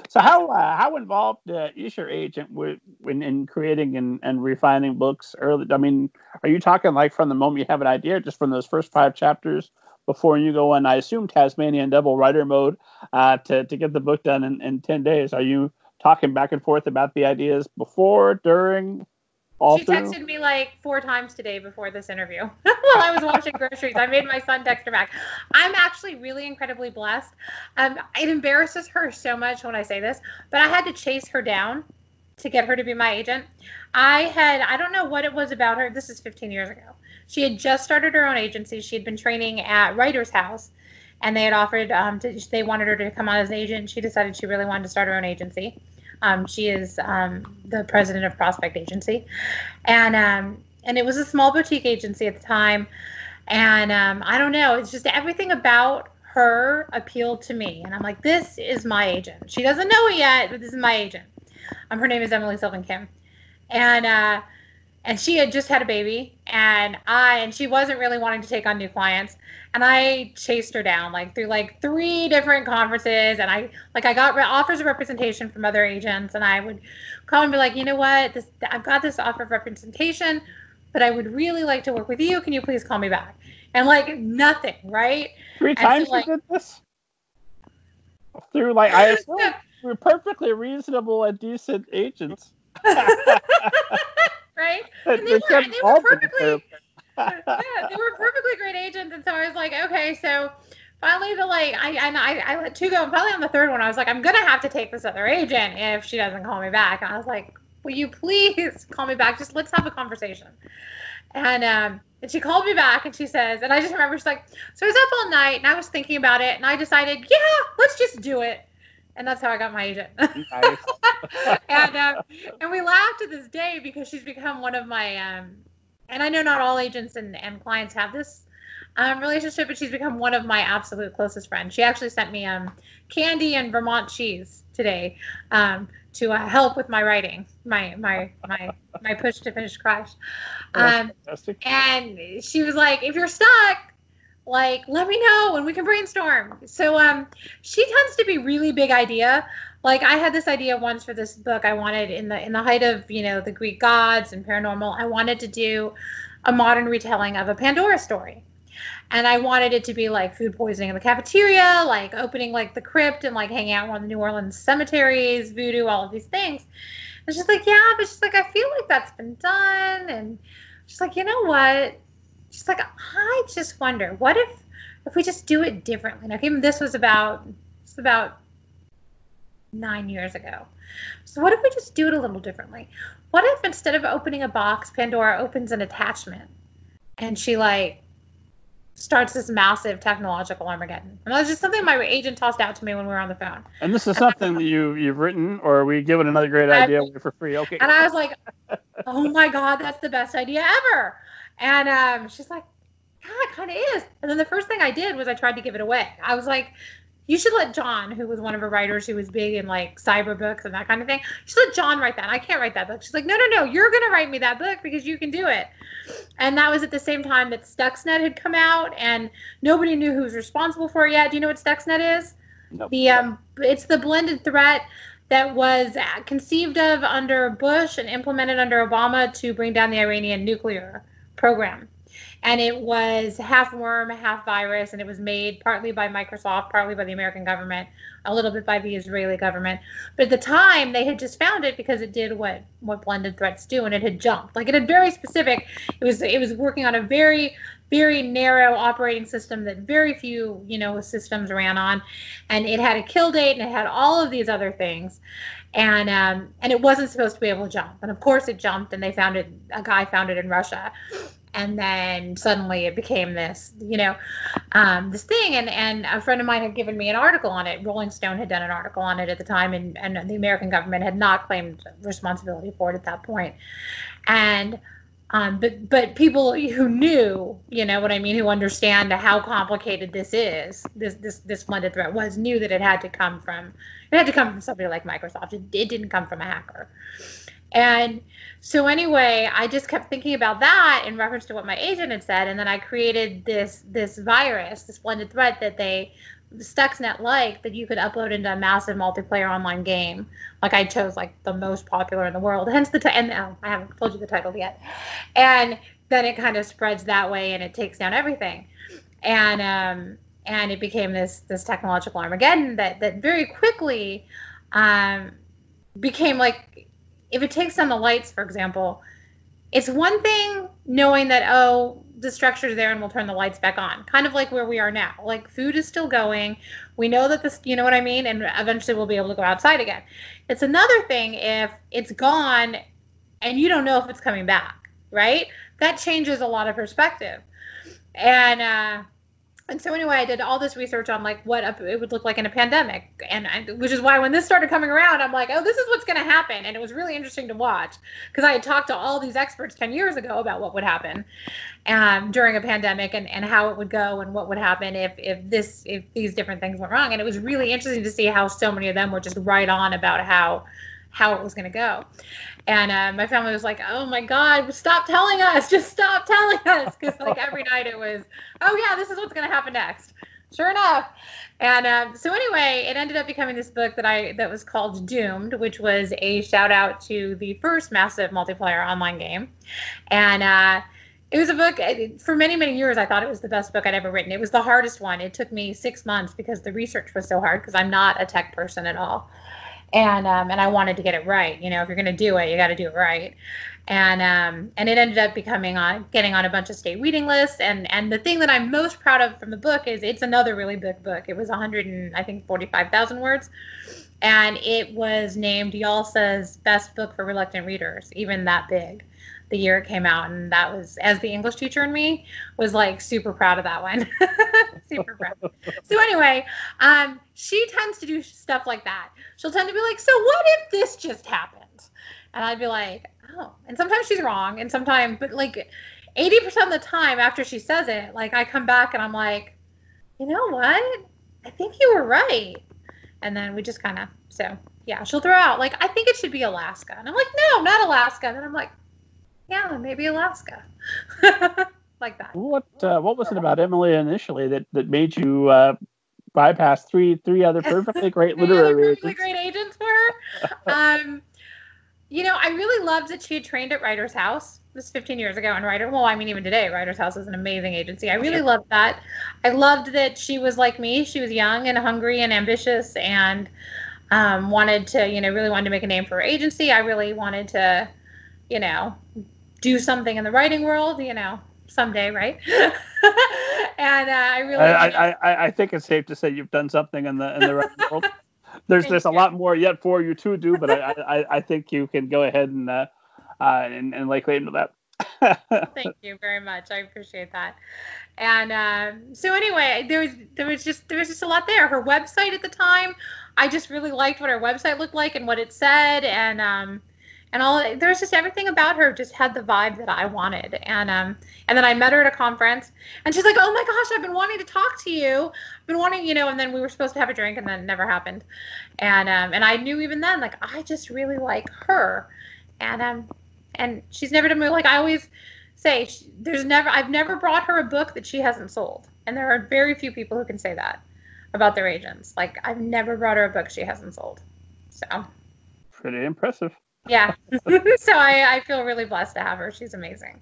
So how involved is your agent in creating and refining books early? I mean, are you talking like from the moment you have an idea, just from those first 5 chapters before you go on? I assume Tasmanian Devil writer mode to get the book done in 10 days. Are you talking back and forth about the ideas before, during, all She through? texted me like 4 times today before this interview while I was washing groceries. I made my son text her back. I'm actually really incredibly blessed. It embarrasses her so much when I say this, but I had to chase her down to get her to be my agent. I don't know what it was about her. This is 15 years ago. She had just started her own agency. She had been training at Writer's House, and they had offered, they wanted her to come on as an agent. She decided she really wanted to start her own agency. She is the president of Prospect Agency, and it was a small boutique agency at the time. And I don't know, it's just everything about her appealed to me, and I'm like, this is my agent. She doesn't know it yet, but this is my agent. Her name is Emily Sylvan Kim, and she had just had a baby, and she wasn't really wanting to take on new clients. And I chased her down like through like 3 different conferences, and I got offers of representation from other agents, and I would call and be like, you know what, I've got this offer of representation, but I would really like to work with you. Can you please call me back? And like nothing, right? 3 times you did this? Through like, I assume we're perfectly reasonable and decent agents. Right? And they were perfectly they were perfectly great agents. And so I was like, okay, so finally I let 2 go, and finally on the 3rd one I was like, I'm gonna have to take this other agent if she doesn't call me back. And I was like, will you please call me back? Just let's have a conversation. And she called me back, and she says, and I just remember she's like, so I was up all night and I was thinking about it, and I decided, yeah, let's just do it. And that's how I got my agent. Nice. And we laugh to this day because she's become one of my, and I know not all agents and clients have this relationship, but she's become one of my absolute closest friends. She actually sent me candy and Vermont cheese today to help with my writing, my push to finish crush. And she was like, if you're stuck, like, let me know and we can brainstorm. So she tends to be really big idea. Like, I had this idea once for this book. I wanted, in the height of, the Greek gods and paranormal, I wanted to do a modern retelling of a Pandora story. And I wanted it to be like food poisoning in the cafeteria, like opening like the crypt and like hanging out in one of the New Orleans cemeteries, voodoo, all of these things. And she's like, yeah, but she's like, I feel like that's been done. And she's like, you know what? She's like, I just wonder, what if we just do it differently? Now, even this was about 9 years ago. So what if we just do it a little differently? What if instead of opening a box, Pandora opens an attachment, and she like starts this massive technological Armageddon? And that's just something my agent tossed out to me when we were on the phone. And this is something that you've written, or are we given another great idea for free? Okay. And I was like, oh my God, that's the best idea ever. And she's like, yeah, it kind of is. And then the first thing I did was I tried to give it away. I was like, you should let John, who was one of her writers who was big in like cyber books and that kind of thing, you should let John write that. I can't write that book. She's like, no, you're going to write me that book because you can do it. And that was at the same time that Stuxnet had come out, and nobody knew who was responsible for it yet. Do you know what Stuxnet is? Nope. It's the blended threat that was conceived of under Bush and implemented under Obama to bring down the Iranian nuclear program. And it was half worm, half virus, and it was made partly by Microsoft, partly by the American government, a little bit by the Israeli government. But at the time, they had just found it because it did what blended threats do, and it had jumped. Like, it had very specific. It was working on a very, very narrow operating system that very few, systems ran on, and it had a kill date, and it had all of these other things. And it wasn't supposed to be able to jump. And of course it jumped, and they found it. A guy found it in Russia. And then suddenly it became this, this thing. And a friend of mine had given me an article on it. Rolling Stone had done an article on it at the time, and the American government had not claimed responsibility for it at that point. And but people who knew, what I mean, who understand how complicated this is, this blended threat knew that it had to come from somebody like Microsoft. It didn't come from a hacker. And so anyway, I just kept thinking about that in reference to what my agent had said, and then I created this virus, this blended threat that they Stuxnet-like that you could upload into a massive multiplayer online game. Like I chose like the most popular in the world, hence the and I haven't told you the title yet. And then it kind of spreads that way, and it takes down everything. And it became this technological Armageddon that very quickly became like, if it takes down the lights, for example, it's one thing knowing that, oh, the structure's there and we'll turn the lights back on. Kind of like where we are now. Like food is still going. We know that this, you know what I mean? And eventually we'll be able to go outside again. It's another thing if it's gone and you don't know if it's coming back, right? That changes a lot of perspective. And so anyway, I did all this research on like what it would look like in a pandemic, which is why when this started coming around, I'm like, oh, this is what's going to happen. And it was really interesting to watch because I had talked to all these experts 10 years ago about what would happen during a pandemic and how it would go and what would happen if these different things went wrong. And it was really interesting to see how so many of them were just right on about how it was going to go. And my family was like, oh my God, stop telling us, just stop telling us. Because like every night it was, oh yeah, this is what's going to happen next. Sure enough. And so anyway, it ended up becoming this book that was called Doomed, which was a shout out to the first massive multiplayer online game. And it was a book, for many, many years, I thought it was the best book I'd ever written. It was the hardest one. It took me 6 months because the research was so hard because I'm not a tech person at all. And I wanted to get it right. You know, if you're going to do it, you got to do it right. And it ended up getting on a bunch of state reading lists. And the thing that I'm most proud of from the book is it's another really big book. It was 145,000 words. And it was named YALSA's best book for reluctant readers, even that big, the year it came out. And that was, as the English teacher in me, was like super proud of that one. Super proud. So anyway, she tends to do stuff like that. She'll tend to be like, so what if this just happened? And I'd be like, oh. And sometimes she's wrong. And sometimes, but like 80% of the time after she says it, like I come back and I'm like, you know what? I think you were right. And then we just kind of, so yeah, she'll throw out like, I think it should be Alaska. And I'm like, no, not Alaska. And then I'm like, yeah, maybe Alaska. Like that. What was it about Emily initially that made you bypass three other perfectly great literary agents? Perfectly great agents for her. You know, I really loved that she had trained at Writer's House. This 15 years ago, and even today, Writer's House is an amazing agency. I really loved that. I loved that she was like me. She was young and hungry and ambitious and really wanted to make a name for her agency. I really wanted to, do something in the writing world, someday, right? And I think it's safe to say you've done something in the writing world. There's a lot more yet for you to do, but I think you can go ahead and lay claim to that. Thank you very much. I appreciate that. And so anyway, there was just a lot there. Her website at the time, I just really liked what her website looked like and what it said, and there was just everything about her just had the vibe that I wanted. And then I met her at a conference, and she's like, "Oh my gosh, I've been wanting to talk to you. I've been wanting, And then we were supposed to have a drink, and then it never happened. And I knew even then, like, I just really like her. And she's never done me, like I always say, I've never brought her a book that she hasn't sold. And there are very few people who can say that about their agents. Like, I've never brought her a book she hasn't sold. So. Pretty impressive. Yeah. So I feel really blessed to have her. She's amazing.